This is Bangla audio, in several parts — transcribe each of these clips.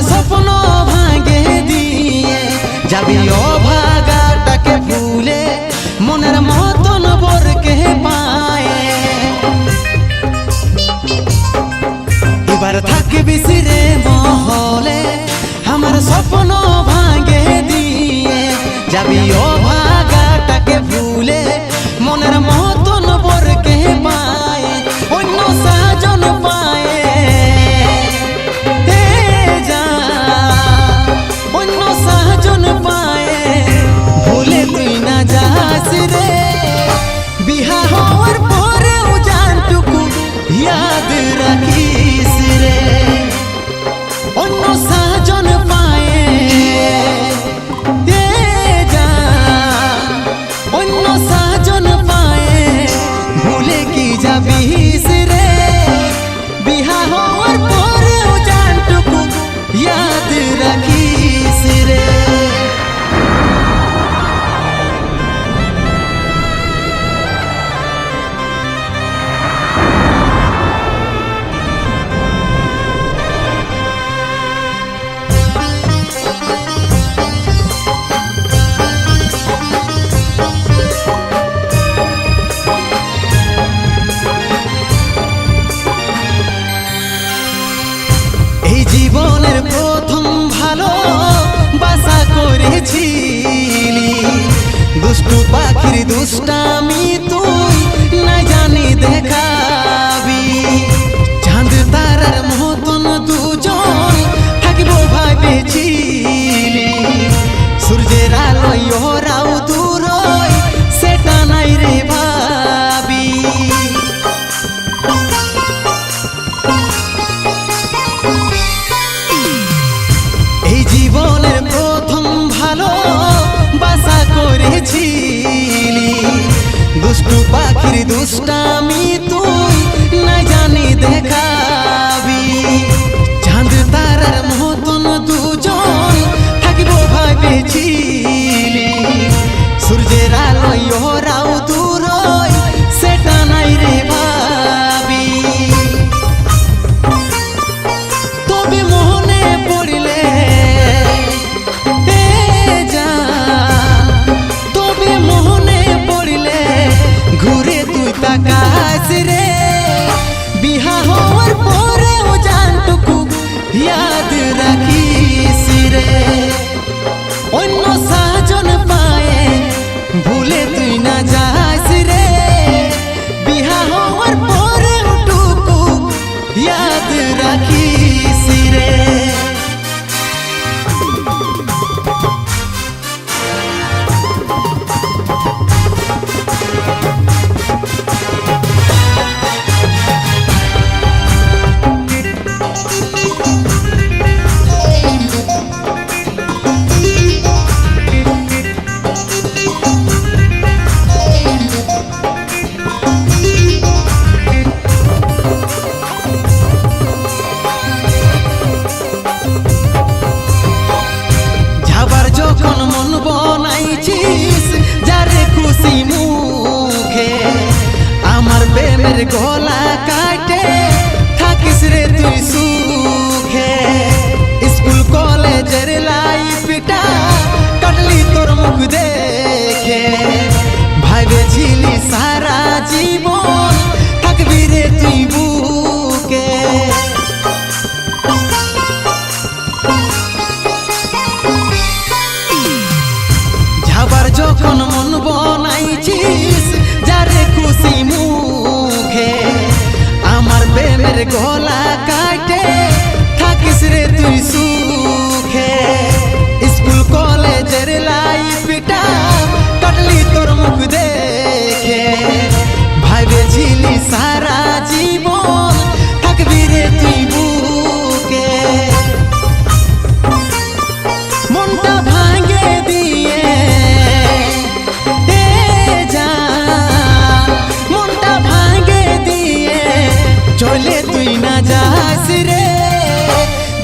স্বপ্ন ভাঙে দিয়ে যাবি অভাগাটাকে ভুলে মনের মতন বরকে পায় এবার থাকবি সিরে মহলে আমার স্বপ্ন ভাঙে দিয়ে যাবি অভাগাটাকে ভুলে মনের মতন বরকে পায় অন্য সাজন পায় অন্য সাজন পায় ভুলে তুই না যাস রে বিহা হওয়ার পরেও জানটুকু ইয়াদ রাখিস রে অন্য সাজন পায় অন্য সাজন পায় ভুলে কি যাবিস রে বিহা হওয়ার পরেও জানটুকু ইয়াদ রাখিস রে জীবনের প্রথম ভালো বাসা করেছিলি দুষ্টু পাখির দুষ্টামি তুই না জানি দেখাবি চাঁদ তারার মতন দুজন থাকবো ভাবেছিলি সূর্যের আলোয় ওরাও দূর সেটা নাই রে ভাবি জীবনের প্রথম ভালো বাসা করেছিলি দুষ্টু পাখির দুষ্টামি তুই না জানি দেখাবি চাঁদ তারার মতন দুজন থাকবো ভাবেছিলি সূর্যের আলোয় ওরাও দূর সেটা নাই রে ভাবি তবে মনে পড়লে ঘুরে তুই তাকাস রে বিহা হওয়ার পরেও জানটুকু ইয়াদ রাখিস রে অন্য সাজন পায় ভুলে তুই না যাস রে বিহা হওয়ার পরেও টুকু ইয়াদ রাখিস রে যখন মন বনাইছিস যারে খুশি মুখে আমার প্রেমের গলা কাটে থাকিস রে তুই সুখে স্কুল কলেজের লাইফটা কাটলি তোর মুখ দেখে ভাবেছিলি সারা জীবন থাকবি রে তুই বুকে যখন মন বনাইছিস যারে খুশি মুখে আমার প্রেমের গলা কাটে থাকিস রে তুই সুখে স্কুল কলেজের লাইফটা কাটলি তোর মুখ দেখে ভাবেছিলি সারা জীবন থাকবি রে তুই বুকে মনটা ভাঙে দিয়ে চলে তুই না যাস রে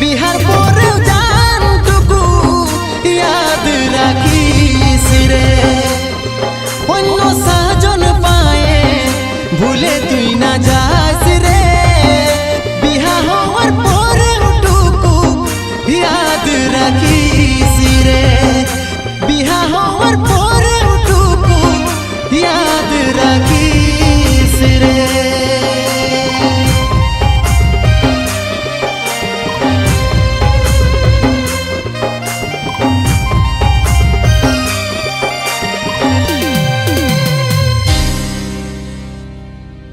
বিহার পরেও জানটুকু ইয়াদ রাখিস রে অন্য সাজন পায় ভুলে তুই না যাস রে বিহা হওয়ার পরেও টুকু রাখিস রে বিহা হওয়ার পরেও টুকু ইয়াদ রাখিস রে।